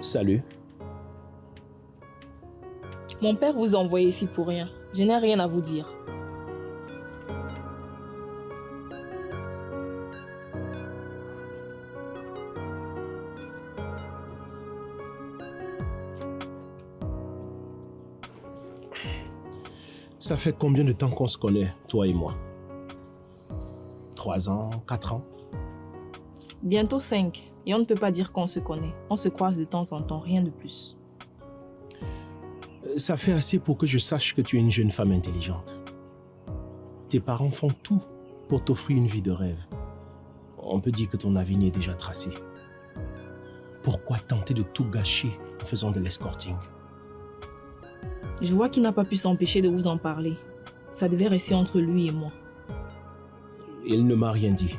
Salut. Mon père vous a envoyé ici pour rien. Je n'ai rien à vous dire. Ça fait combien de temps qu'on se connaît, toi et moi? 3 ans, 4 ans? Bientôt 5. Et on ne peut pas dire qu'on se connaît. On se croise de temps en temps, rien de plus. Ça fait assez pour que je sache que tu es une jeune femme intelligente. Tes parents font tout pour t'offrir une vie de rêve. On peut dire que ton avenir est déjà tracé. Pourquoi tenter de tout gâcher en faisant de l'escorting? Je vois qu'il n'a pas pu s'empêcher de vous en parler. Ça devait rester entre lui et moi. Il ne m'a rien dit.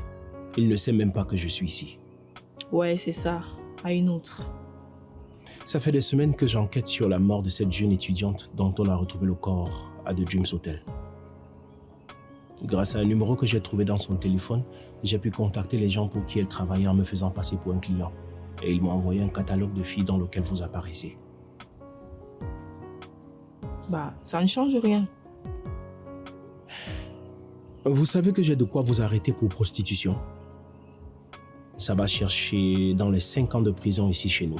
Il ne sait même pas que je suis ici. Ouais, c'est ça. À une autre. Ça fait des semaines que j'enquête sur la mort de cette jeune étudiante dont on a retrouvé le corps à The Dreams Hotel. Grâce à un numéro que j'ai trouvé dans son téléphone, j'ai pu contacter les gens pour qui elle travaillait en me faisant passer pour un client. Et ils m'ont envoyé un catalogue de filles dans lequel vous apparaissez. Ça ne change rien. Vous savez que j'ai de quoi vous arrêter pour prostitution. Ça va chercher dans les 5 ans de prison ici chez nous.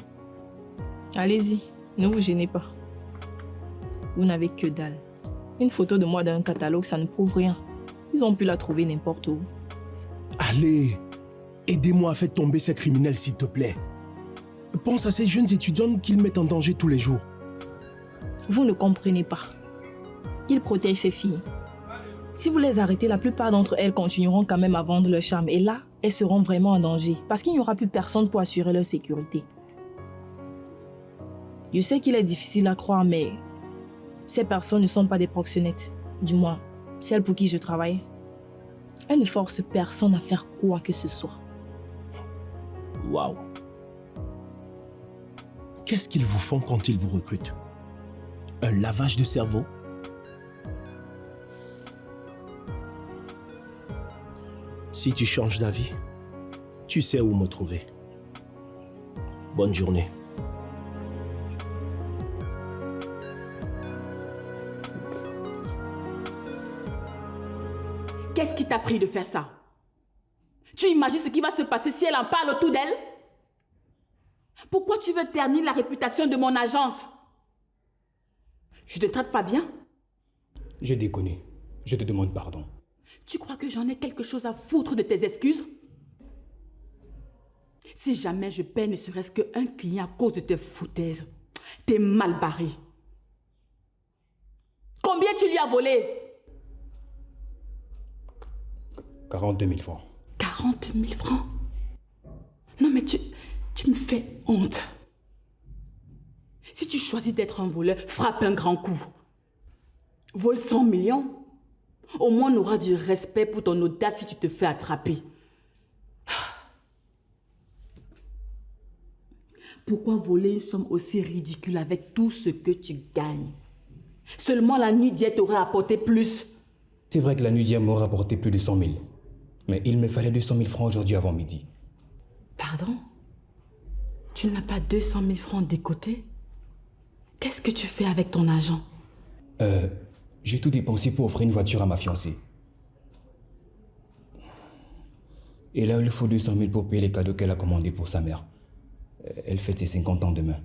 Allez-y, ne vous gênez pas. Vous n'avez que dalle. Une photo de moi dans un catalogue, ça ne prouve rien. Ils ont pu la trouver n'importe où. Allez, aidez-moi à faire tomber ces criminels, s'il te plaît. Pense à ces jeunes étudiantes qu'ils mettent en danger tous les jours. Vous ne comprenez pas. Ils protègent ces filles. Si vous les arrêtez, la plupart d'entre elles continueront quand même à vendre leur charme. Et là, elles seront vraiment en danger. Parce qu'il n'y aura plus personne pour assurer leur sécurité. Je sais qu'il est difficile à croire, mais ces personnes ne sont pas des proxénètes. Du moins, celles pour qui je travaille. Elles ne forcent personne à faire quoi que ce soit. Waouh. Qu'est-ce qu'ils vous font quand ils vous recrutent? Un lavage de cerveau? Si tu changes d'avis, tu sais où me trouver. Bonne journée. Qu'est-ce qui t'a pris de faire ça? Tu imagines ce qui va se passer si elle en parle autour d'elle? Pourquoi tu veux ternir la réputation de mon agence? Je te traite pas bien? J'ai déconné. Je te demande pardon. Tu crois que j'en ai quelque chose à foutre de tes excuses? Si jamais je perds ne serait-ce qu'un client à cause de tes foutaises, t'es mal barré. Combien tu lui as volé? 42 000 francs. 40 000 francs? Non mais tu me fais honte. Si tu choisis d'être un voleur, frappe un grand coup. Vole 100 millions. Au moins on aura du respect pour ton audace si tu te fais attraper. Pourquoi voler une somme aussi ridicule avec tout ce que tu gagnes? Seulement la nuit d'hier t'aurait apporté plus. C'est vrai que la nuit d'hier m'aurait apporté plus de 100 000. Mais il me fallait 200 000 francs aujourd'hui avant midi. Pardon? Tu n'as pas 200 000 francs de côté? Qu'est-ce que tu fais avec ton argent? J'ai tout dépensé pour offrir une voiture à ma fiancée. Et là, il lui faut 200 000 pour payer les cadeaux qu'elle a commandés pour sa mère. Elle fête ses 50 ans demain.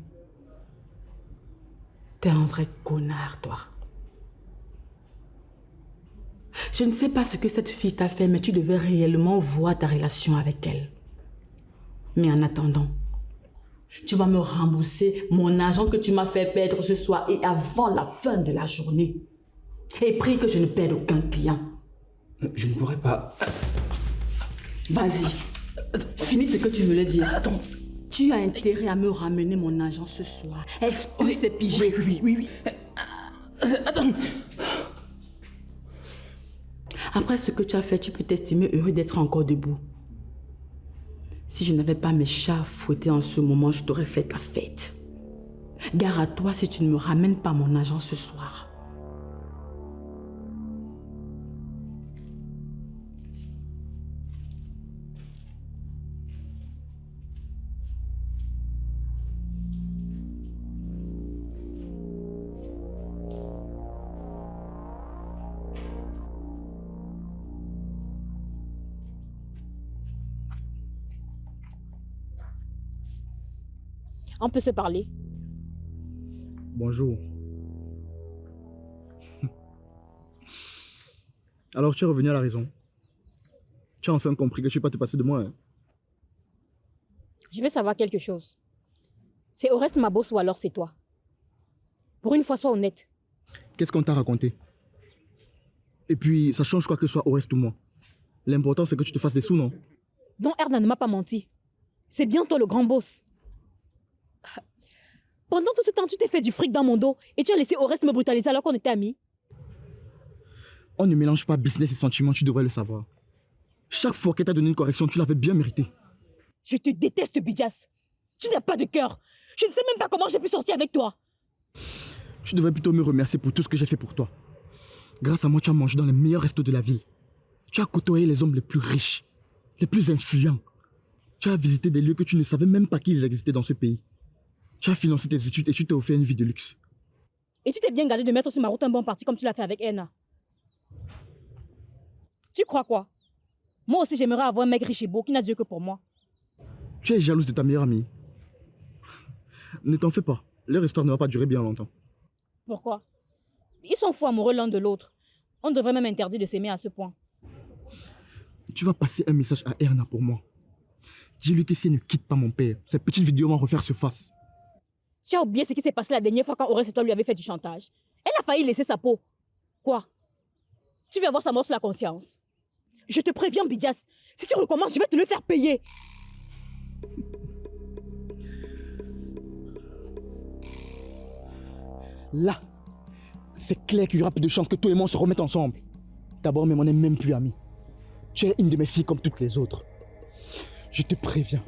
T'es un vrai connard, toi. Je ne sais pas ce que cette fille t'a fait, mais tu devais réellement voir ta relation avec elle. Mais en attendant, tu vas me rembourser mon argent que tu m'as fait perdre ce soir et avant la fin de la journée. Et prie que je ne perde aucun client. Je ne pourrais pas... Vas-y, finis ce que tu voulais dire. Attends. Tu as intérêt à me ramener mon argent ce soir. Est-ce que c'est pigé? Oui. Attends. Après ce que tu as fait, tu peux t'estimer heureux d'être encore debout. Si je n'avais pas mes chats à fouetter en ce moment, je t'aurais fait ta fête. Gare à toi si tu ne me ramènes pas mon argent ce soir. On peut se parler. Bonjour. Alors, tu es revenu à la raison. Tu as enfin compris que tu ne peux pas te passer de moi. Hein? Je veux savoir quelque chose. C'est Oreste ma boss ou alors c'est toi? Pour une fois, sois honnête. Qu'est-ce qu'on t'a raconté? Et puis, ça change quoi que ce soit Oreste ou moi. L'important, c'est que tu te fasses des sous, non? Donc Erna ne m'a pas menti. C'est bien toi le grand boss. Pendant tout ce temps, tu t'es fait du fric dans mon dos et tu as laissé Oreste me brutaliser alors qu'on était amis. On ne mélange pas business et sentiments, tu devrais le savoir. Chaque fois qu'elle t'a donné une correction, tu l'avais bien mérité. Je te déteste, Bidjas. Tu n'as pas de cœur. Je ne sais même pas comment j'ai pu sortir avec toi. Tu devrais plutôt me remercier pour tout ce que j'ai fait pour toi. Grâce à moi, tu as mangé dans les meilleurs restos de la ville. Tu as côtoyé les hommes les plus riches, les plus influents. Tu as visité des lieux que tu ne savais même pas qu'ils existaient dans ce pays. Tu as financé tes études et tu t'es offert une vie de luxe. Et tu t'es bien gardé de mettre sur ma route un bon parti comme tu l'as fait avec Erna. Tu crois quoi? Moi aussi, j'aimerais avoir un mec riche et beau qui n'a Dieu que pour moi. Tu es jalouse de ta meilleure amie. Ne t'en fais pas. Leur histoire ne va pas durer bien longtemps. Pourquoi? Ils sont fous amoureux l'un de l'autre. On devrait même interdire de s'aimer à ce point. Tu vas passer un message à Erna pour moi. Dis-lui que si elle ne quitte pas mon père, ces petites vidéos vont refaire surface. Tu as oublié ce qui s'est passé la dernière fois quand Oreste et toi lui avez fait du chantage. Elle a failli laisser sa peau. Quoi? Tu veux avoir sa mort sur la conscience? Je te préviens, Bidjas. Si tu recommences, je vais te le faire payer. Là, c'est clair qu'il y aura plus de chances que toi et moi on se remettent ensemble. D'abord, mais on n'est même plus amis. Tu es une de mes filles comme toutes les autres. Je te préviens.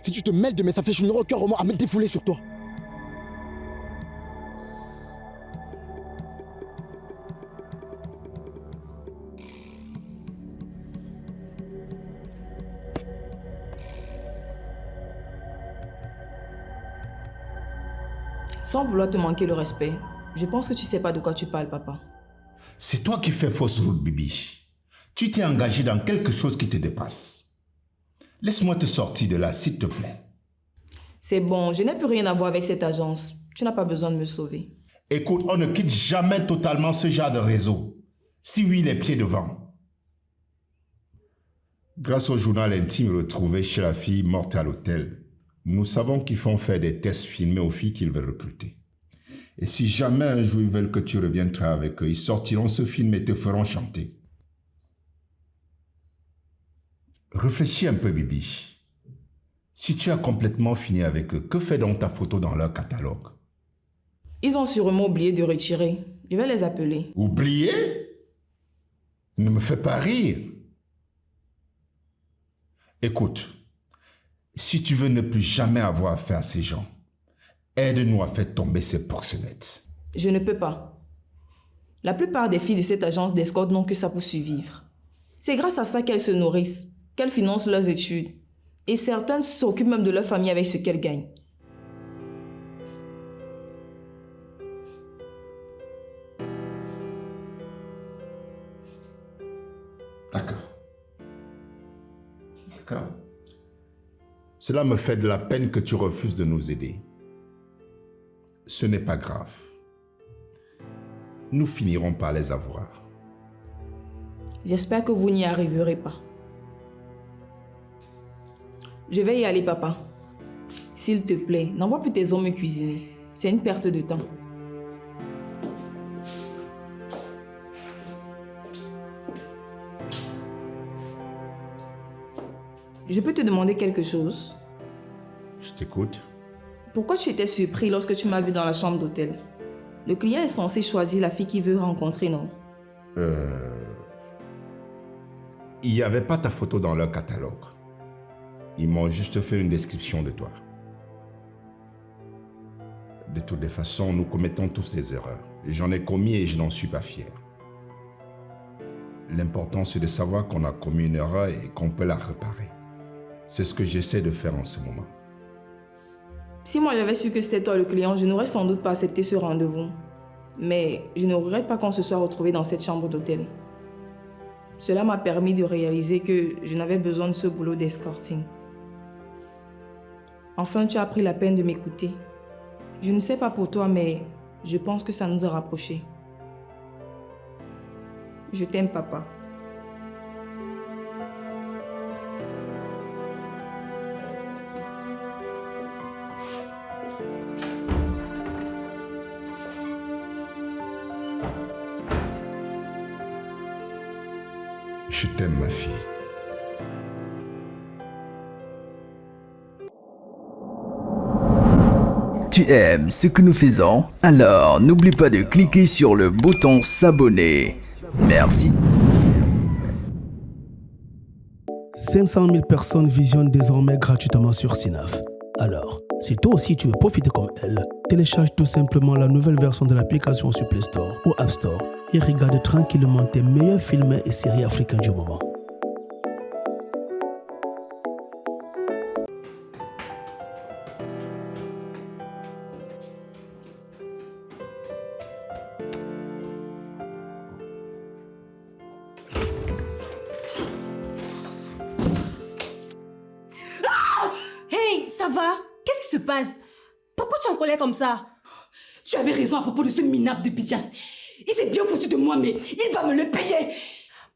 Si tu te mêles de mes affaires, je n'aurai aucun remords à me défouler sur toi. Sans vouloir te manquer le respect, je pense que tu sais pas de quoi tu parles, papa. C'est toi qui fais fausse route, Bibi. Tu t'es engagé dans quelque chose qui te dépasse. Laisse-moi te sortir de là, s'il te plaît. C'est bon, je n'ai plus rien à voir avec cette agence. Tu n'as pas besoin de me sauver. Écoute, on ne quitte jamais totalement ce genre de réseau. Si oui, les pieds devant. Grâce au journal intime retrouvé chez la fille morte à l'hôtel, nous savons qu'ils font faire des tests filmés aux filles qu'ils veulent recruter. Et si jamais un jour ils veulent que tu reviennes travailler avec eux, ils sortiront ce film et te feront chanter. Réfléchis un peu, Bibi. Si tu as complètement fini avec eux, que fait donc ta photo dans leur catalogue? Ils ont sûrement oublié de retirer. Je vais les appeler. Oublié? Ne me fais pas rire. Écoute, si tu veux ne plus jamais avoir affaire à ces gens, aide-nous à faire tomber ces proxénètes. Je ne peux pas. La plupart des filles de cette agence d'escorte n'ont que ça pour survivre. C'est grâce à ça qu'elles se nourrissent, qu'elles financent leurs études. Et certaines s'occupent même de leur famille avec ce qu'elles gagnent. D'accord. D'accord. Cela me fait de la peine que tu refuses de nous aider. Ce n'est pas grave. Nous finirons par les avoir. J'espère que vous n'y arriverez pas. Je vais y aller, papa. S'il te plaît, n'envoie plus tes hommes me cuisiner. C'est une perte de temps. Je peux te demander quelque chose? Je t'écoute. Pourquoi tu étais surpris lorsque tu m'as vu dans la chambre d'hôtel? Le client est censé choisir la fille qu'il veut rencontrer, non? Il n'y avait pas ta photo dans leur catalogue. Ils m'ont juste fait une description de toi. De toutes les façons, nous commettons tous des erreurs. Et j'en ai commis et je n'en suis pas fier. L'important, c'est de savoir qu'on a commis une erreur et qu'on peut la réparer. C'est ce que j'essaie de faire en ce moment. Si moi j'avais su que c'était toi le client, je n'aurais sans doute pas accepté ce rendez-vous. Mais je ne regrette pas qu'on se soit retrouvés dans cette chambre d'hôtel. Cela m'a permis de réaliser que je n'avais besoin de ce boulot d'escorting. Enfin, tu as pris la peine de m'écouter. Je ne sais pas pour toi, mais je pense que ça nous a rapprochés. Je t'aime, papa. Je t'aime, ma fille. Tu aimes ce que nous faisons? Alors n'oublie pas de cliquer sur le bouton s'abonner. Merci. 500 000 personnes visionnent désormais gratuitement sur Synapse. Alors, si toi aussi tu veux profiter comme elle, télécharge tout simplement la nouvelle version de l'application sur Play Store ou App Store et regarde tranquillement tes meilleurs films et séries africains du moment. Hey, ça va? Qu'est-ce qui se passe? Pourquoi tu es en colère comme ça? Tu avais raison à propos de ce minable de Bidjas. Il s'est bien foutu de moi, mais il va me le payer.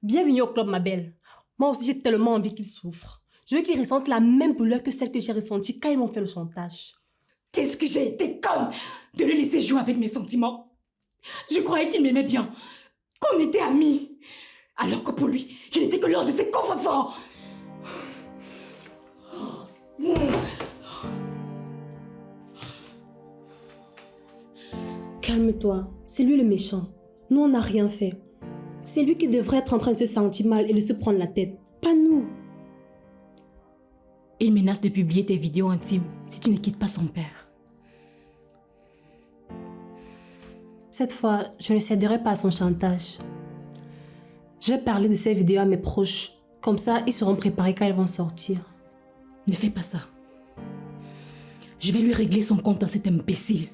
Bienvenue au club, ma belle. Moi aussi, j'ai tellement envie qu'il souffre. Je veux qu'il ressente la même douleur que celle que j'ai ressentie quand ils m'ont fait le chantage. Qu'est-ce que j'ai été conne de le laisser jouer avec mes sentiments. Je croyais qu'il m'aimait bien, qu'on était amis. Alors que pour lui, je n'étais que l'un de ses coffres-forts. Calme-toi, c'est lui le méchant. Nous, on n'a rien fait. C'est lui qui devrait être en train de se sentir mal et de se prendre la tête, pas nous. Il menace de publier tes vidéos intimes si tu ne quittes pas son père. Cette fois, je ne céderai pas à son chantage. Je vais parler de ces vidéos à mes proches. Comme ça, ils seront préparés quand ils vont sortir. Ne fais pas ça. Je vais lui régler son compte à cet imbécile.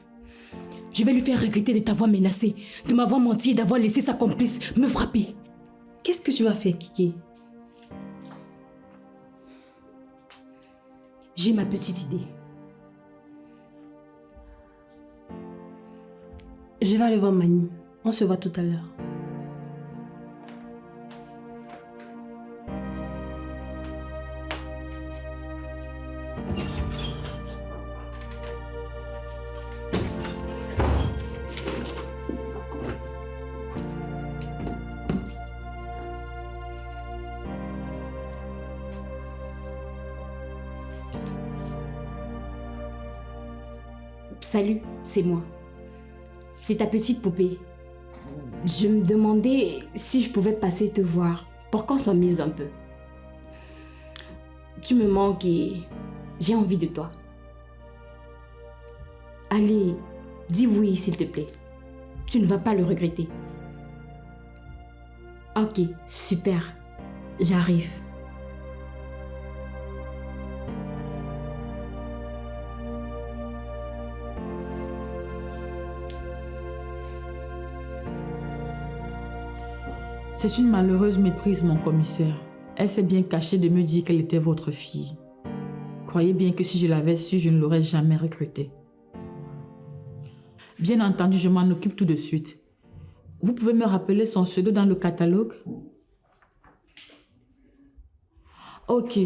Je vais lui faire regretter de t'avoir menacé, de m'avoir menti et d'avoir laissé sa complice me frapper. Qu'est-ce que tu vas faire, Kiki? J'ai ma petite idée. Je vais aller voir Manu. On se voit tout à l'heure. Salut, c'est moi. C'est ta petite poupée. Je me demandais si je pouvais passer te voir pour qu'on s'amuse un peu. Tu me manques et j'ai envie de toi. Allez, dis oui s'il te plaît. Tu ne vas pas le regretter. Ok, super. J'arrive. C'est une malheureuse méprise, mon commissaire. Elle s'est bien cachée de me dire qu'elle était votre fille. Croyez bien que si je l'avais su, je ne l'aurais jamais recrutée. Bien entendu, je m'en occupe tout de suite. Vous pouvez me rappeler son pseudo dans le catalogue? Ok,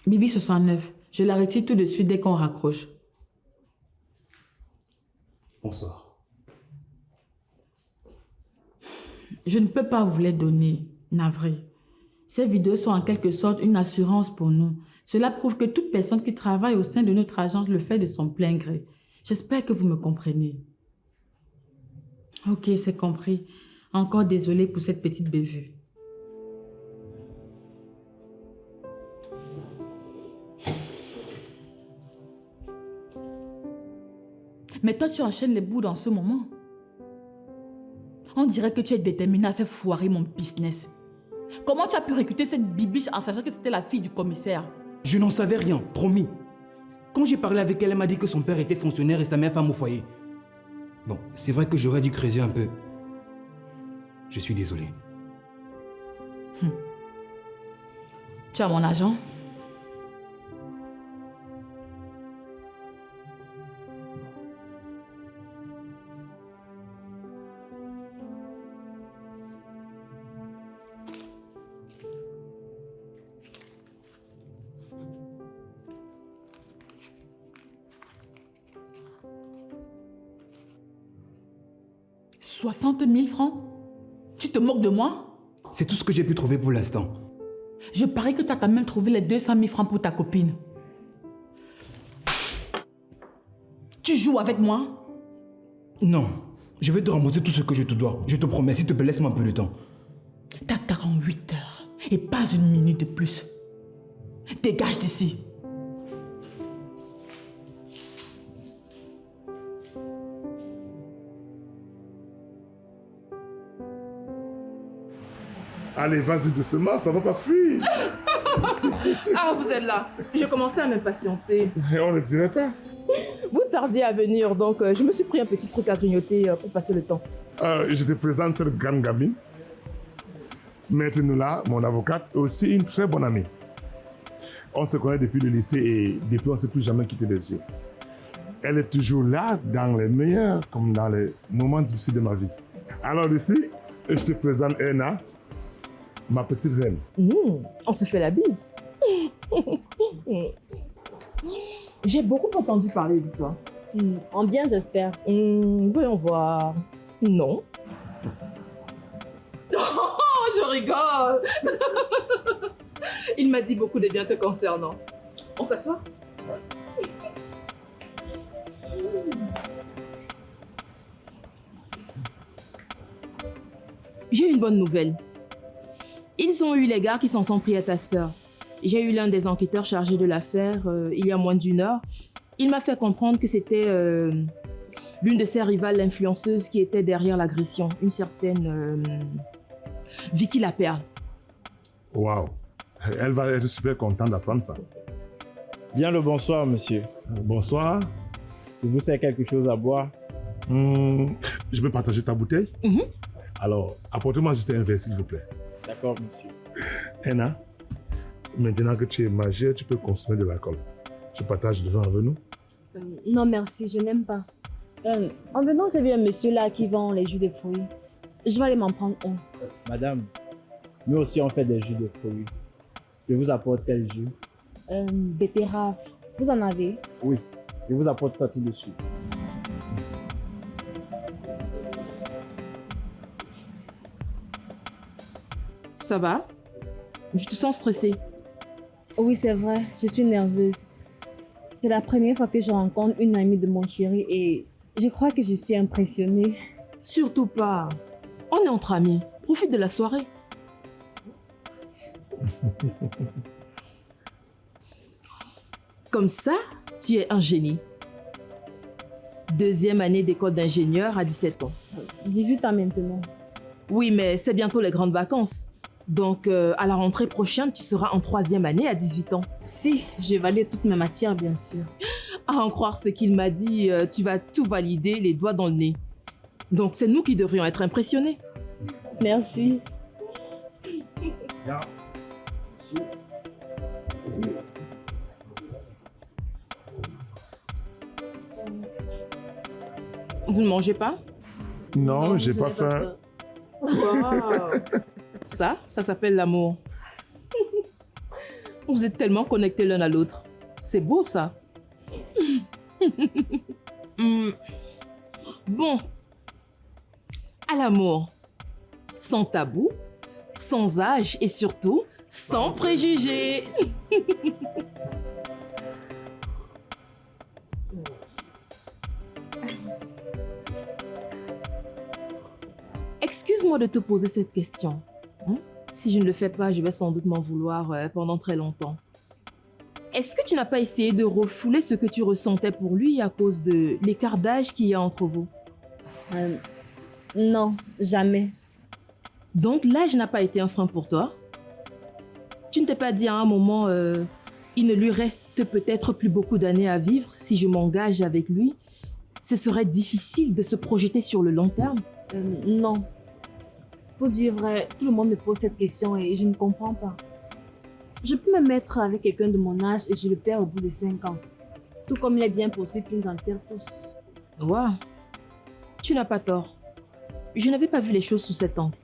Bibi69. Je la retire tout de suite dès qu'on raccroche. Bonsoir. Je ne peux pas vous les donner, navré. Ces vidéos sont en quelque sorte une assurance pour nous. Cela prouve que toute personne qui travaille au sein de notre agence le fait de son plein gré. J'espère que vous me comprenez. Ok, c'est compris. Encore désolé pour cette petite bévue. Mais toi, tu enchaînes les bouts dans ce moment. On dirait que tu es déterminé à faire foirer mon business. Comment tu as pu recruter cette bibiche en sachant que c'était la fille du commissaire? Je n'en savais rien, promis. Quand j'ai parlé avec elle, elle m'a dit que son père était fonctionnaire et sa mère femme au foyer. Bon, c'est vrai que j'aurais dû creuser un peu. Je suis désolé. Tu as mon agent? 60 000 francs? Tu te moques de moi? C'est tout ce que j'ai pu trouver pour l'instant. Je parie que tu as quand même trouvé les 200 000 francs pour ta copine. Tu joues avec moi? Non, je vais te rembourser tout ce que je te dois. Je te promets, s'il te plaît, laisse-moi un peu de temps. T'as 48 heures et pas une minute de plus. Dégage d'ici. Allez, vas-y doucement, ça va pas fuir. Ah, vous êtes là. Je commençais à m'impatienter. Et on ne dirait pas. Vous tardiez à venir, donc je me suis pris un petit truc à grignoter pour passer le temps. Je te présente cette grande gamine. Maître Noula, mon avocate, est aussi une très bonne amie. On se connaît depuis le lycée et depuis on ne s'est plus jamais quitté des yeux. Elle est toujours là dans les meilleurs comme dans les moments difficiles de ma vie. Alors ici, je te présente Erna, ma petite reine. On se fait la bise. J'ai beaucoup entendu parler de toi. En bien, j'espère. Voyons voir. Non. Oh, je rigole. Il m'a dit beaucoup de bien te concernant. On s'assoit? J'ai une bonne nouvelle. Ils ont eu les gars qui s'en sont pris à ta sœur. J'ai eu l'un des enquêteurs chargés de l'affaire il y a moins d'1 heure. Il m'a fait comprendre que c'était l'une de ses rivales influenceuses qui était derrière l'agression, une certaine Vicky Laperle. Waouh, elle va être super contente d'apprendre ça. Bien le bonsoir, monsieur. Bonsoir. Je vous sers quelque chose à boire. Je peux partager ta bouteille? Alors, apportez-moi juste un verre, s'il vous plaît. D'accord, monsieur. Erna, maintenant que tu es majeure, tu peux consommer de l'alcool. Tu partages le vin avec nous? Non, merci, je n'aime pas. En venant, j'ai vu un monsieur là qui vend les jus de fruits. Je vais aller m'en prendre un. Madame, nous aussi on fait des jus de fruits. Je vous apporte quel jus? Betterave. Vous en avez? Oui, je vous apporte ça tout de suite. Ça va? Je te sens stressée. Oui, c'est vrai, je suis nerveuse. C'est la première fois que je rencontre une amie de mon chéri et je crois que je suis impressionnée. Surtout pas. On est entre amis. Profite de la soirée. Comme ça, tu es un génie. 2e année d'école d'ingénieur à 17 ans. 18 ans maintenant. Oui, mais c'est bientôt les grandes vacances. Donc, à la rentrée prochaine, tu seras en 3e année à 18 ans. Si, je valide toutes mes matières, bien sûr. À en croire ce qu'il m'a dit, tu vas tout valider les doigts dans le nez. Donc, c'est nous qui devrions être impressionnés. Merci. Vous ne mangez pas? Non, j'ai pas faim. Wow. Ça s'appelle l'amour. Vous êtes tellement connectés l'un à l'autre. C'est beau, ça. Bon. À l'amour. Sans tabou, sans âge et surtout, sans préjugés. Excuse-moi de te poser cette question. Si je ne le fais pas, je vais sans doute m'en vouloir pendant très longtemps. Est-ce que tu n'as pas essayé de refouler ce que tu ressentais pour lui à cause de l'écart d'âge qu'il y a entre vous? Non, jamais. Donc l'âge n'a pas été un frein pour toi? Tu ne t'es pas dit à un moment, il ne lui reste peut-être plus beaucoup d'années à vivre, si je m'engage avec lui, ce serait difficile de se projeter sur le long terme? Non. Pour dire vrai, tout le monde me pose cette question et je ne comprends pas. Je peux me mettre avec quelqu'un de mon âge et je le perds au bout de 5 ans. Tout comme il est bien possible qu'ils nous enterrent tous. Ouais. Tu n'as pas tort. Je n'avais pas vu les choses sous cet angle.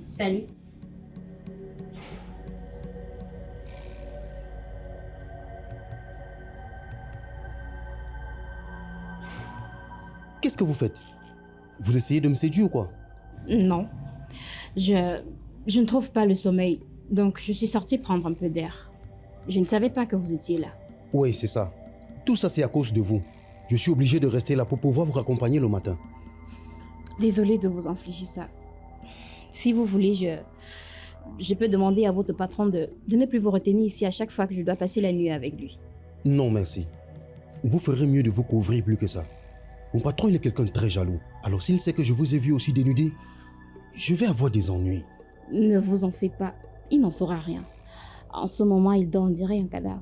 Salut. Qu'est-ce que vous faites? Vous essayez de me séduire ou quoi? Non. Je ne trouve pas le sommeil, donc je suis sortie prendre un peu d'air. Je ne savais pas que vous étiez là. Oui, c'est ça. Tout ça, c'est à cause de vous. Je suis obligé de rester là pour pouvoir vous raccompagner le matin. Désolée de vous infliger ça. Si vous voulez, je peux demander à votre patron de ne plus vous retenir ici à chaque fois que je dois passer la nuit avec lui. Non, merci. Vous ferez mieux de vous couvrir plus que ça. Mon patron, il est quelqu'un de très jaloux. Alors s'il sait que je vous ai vu aussi dénudé, je vais avoir des ennuis. Ne vous en faites pas, il n'en saura rien. En ce moment, il dort, on dirait un cadavre.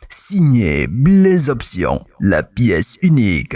Signé Blaise Option, la pièce unique.